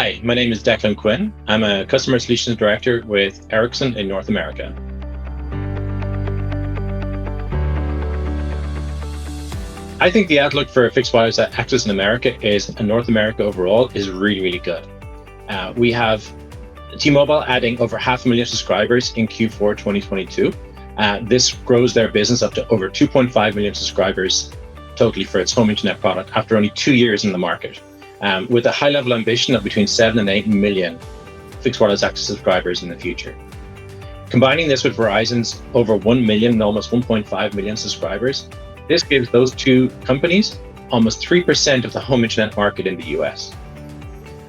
Hi, my name is Declan Quinn. I'm a Customer Solutions Director with Ericsson in North America. I think the outlook for fixed wireless access in America and North America overall is really, really good. We have T-Mobile adding over 500,000 subscribers in Q4 2022. This grows their business up to over 2.5 million subscribers totally for its home internet product after only 2 years in the market, with a high-level ambition of between 7 and 8 million fixed wireless access subscribers in the future. Combining this with Verizon's over 1 million and almost 1.5 million subscribers, this gives those two companies almost 3% of the home internet market in the US.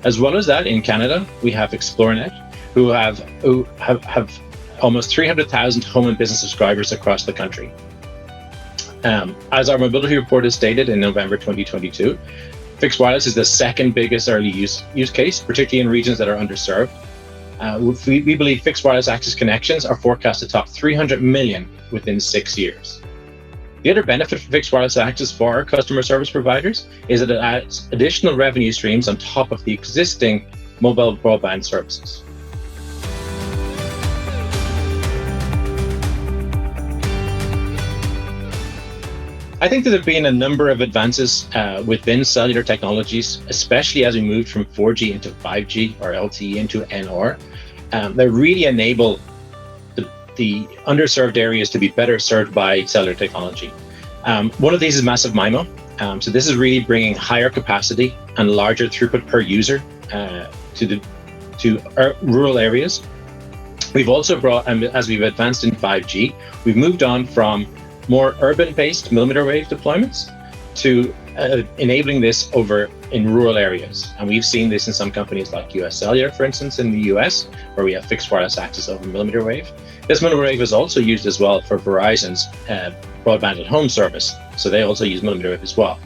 As well as that, in Canada, we have XploreNet, who have almost 300,000 home and business subscribers across the country. As our mobility report has stated in November 2022, fixed wireless is the second biggest early use case, particularly in regions that are underserved. We believe fixed wireless access connections are forecast to top 300 million within 6 years. The other benefit for fixed wireless access for our customer service providers is that it adds additional revenue streams on top of the existing mobile broadband services. I think that there have been a number of advances within cellular technologies, especially as we moved from 4G into 5G or LTE into NR, that really enable the underserved areas to be better served by cellular technology. One of these is massive MIMO. So this is really bringing higher capacity and larger throughput per user to rural areas. We've also brought, as we've advanced in 5G, we've moved on from more urban-based millimeter wave deployments to enabling this over in rural areas. And we've seen this in some companies like US Cellular, for instance, in the US, where we have fixed wireless access over millimeter wave. This millimeter wave is also used as well for Verizon's broadband at home service. So they also use millimeter wave as well.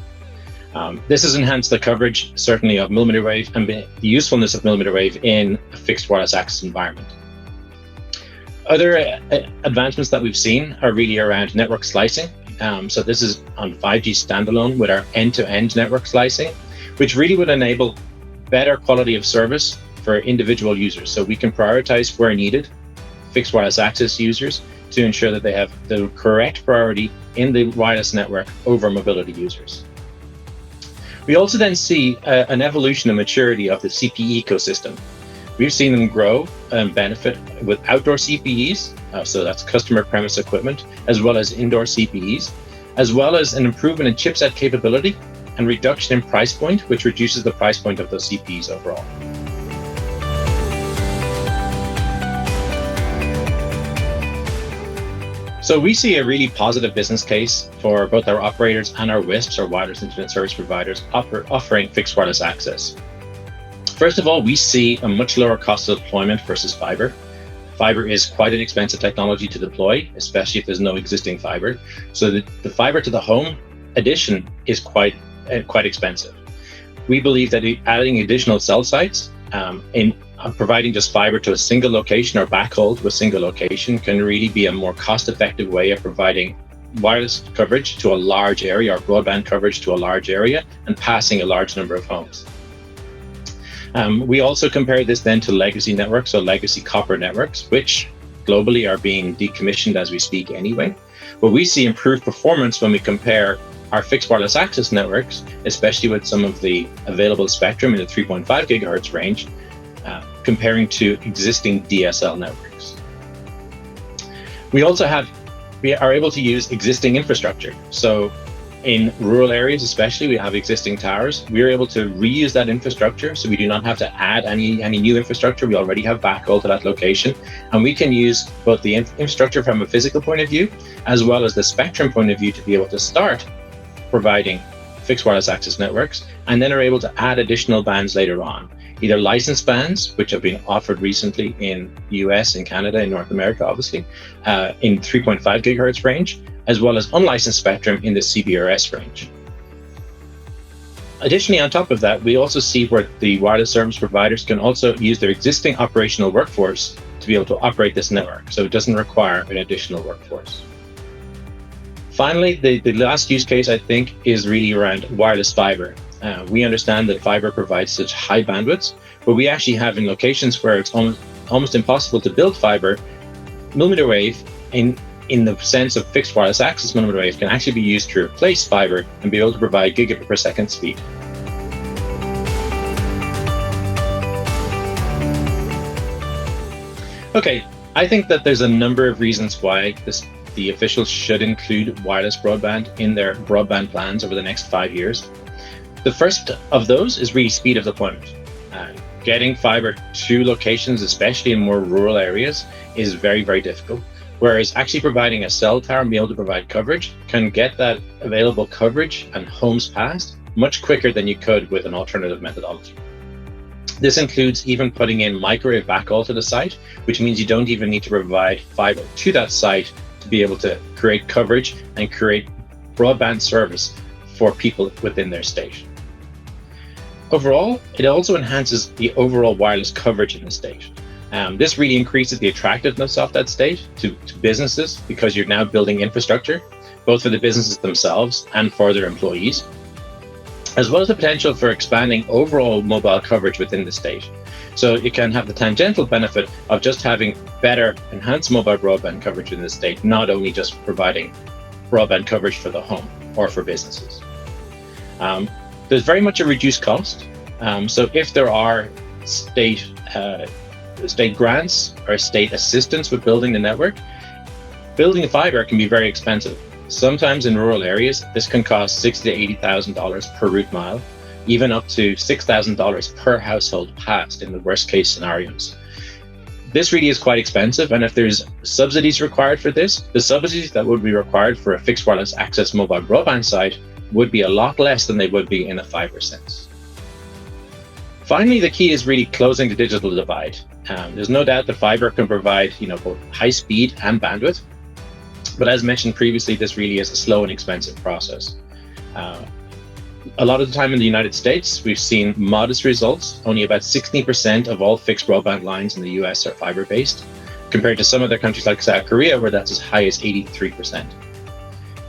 This has enhanced the coverage, certainly, of millimeter wave and the usefulness of millimeter wave in a fixed wireless access environment. Other advancements that we've seen are really around network slicing. So this is on 5G standalone with our end-to-end network slicing, which really would enable better quality of service for individual users. So we can prioritize where needed fixed wireless access users to ensure that they have the correct priority in the wireless network over mobility users. We also then see an evolution and maturity of the CPE ecosystem. We've seen them grow and benefit with outdoor CPEs, so that's customer premise equipment, as well as indoor CPEs, as well as an improvement in chipset capability and reduction in price point, which reduces the price point of those CPEs overall. So we see a really positive business case for both our operators and our WISPs, or wireless internet service providers, offering fixed wireless access. First of all, we see a much lower cost of deployment versus fiber. Fiber is quite an expensive technology to deploy, especially if there's no existing fiber. So the fiber to the home addition is quite expensive. We believe that adding additional cell sites in providing just fiber to a single location or backhaul to a single location can really be a more cost-effective way of providing wireless coverage to a large area, or broadband coverage to a large area, and passing a large number of homes. We also compare this then to legacy networks, so legacy copper networks, which globally are being decommissioned as we speak anyway. But we see improved performance when we compare our fixed wireless access networks, especially with some of the available spectrum in the 3.5 gigahertz range, comparing to existing DSL networks. We are able to use existing infrastructure. So in rural areas especially, we have existing towers. We're able to reuse that infrastructure, so we do not have to add any new infrastructure. We already have backhaul to that location, and we can use both the infrastructure from a physical point of view, as well as the spectrum point of view, to be able to start providing fixed wireless access networks, and then are able to add additional bands later on. Either licensed bands, which have been offered recently in the US and Canada and North America, obviously, in 3.5 gigahertz range, as well as unlicensed spectrum in the CBRS range. Additionally, on top of that, we also see where the wireless service providers can also use their existing operational workforce to be able to operate this network, so it doesn't require an additional workforce. Finally, the last use case, I think, is really around wireless fiber. We understand that fiber provides such high bandwidths, but we actually have in locations where it's almost impossible to build fiber, millimeter wave in the sense of fixed wireless access millimeter wave can actually be used to replace fiber and be able to provide gigabit per second speed. Okay, I think that there's a number of reasons why the officials should include wireless broadband in their broadband plans over the next 5 years. The first of those is really speed of deployment. Getting fiber to locations, especially in more rural areas, is very, very difficult. Whereas actually providing a cell tower and being able to provide coverage can get that available coverage and homes passed much quicker than you could with an alternative methodology. This includes even putting in microwave backhaul to the site, which means you don't even need to provide fiber to that site to be able to create coverage and create broadband service for people within their state. Overall, it also enhances the overall wireless coverage in the state. This really increases the attractiveness of that state to businesses because you're now building infrastructure, both for the businesses themselves and for their employees, as well as the potential for expanding overall mobile coverage within the state. So it can have the tangential benefit of just having better enhanced mobile broadband coverage in the state, not only just providing broadband coverage for the home or for businesses. There's very much a reduced cost. So if there are state grants or state assistance with building the network, building fiber can be very expensive. Sometimes in rural areas, this can cost $60,000 to $80,000 per route mile, even up to $6,000 per household passed in the worst case scenarios. This really is quite expensive, and if there's subsidies required for this, the subsidies that would be required for a fixed wireless access mobile broadband site would be a lot less than they would be in a fiber sense. Finally, the key is really closing the digital divide. There's no doubt that fiber can provide, both high speed and bandwidth, but as mentioned previously, this really is a slow and expensive process. A lot of the time in the United States, we've seen modest results. Only about 16% of all fixed broadband lines in the US are fiber-based, compared to some other countries like South Korea, where that's as high as 83%.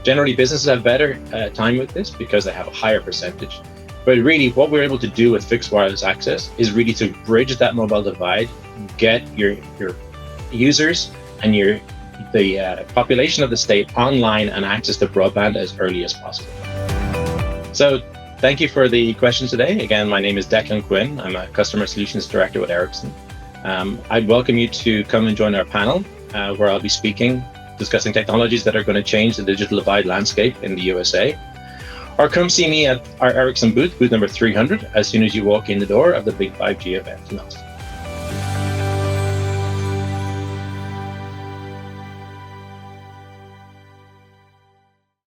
Generally, businesses have better time with this because they have a higher percentage. But really, what we're able to do with fixed wireless access is really to bridge that mobile divide, get your users and the population of the state online and access to broadband as early as possible. So thank you for the questions today. Again, my name is Declan Quinn. I'm a Customer Solutions Director with Ericsson. I'd welcome you to come and join our panel where I'll be speaking, discussing technologies that are going to change the digital divide landscape in the USA. Or come see me at our Ericsson booth number 300, as soon as you walk in the door of the big 5G event in Austin.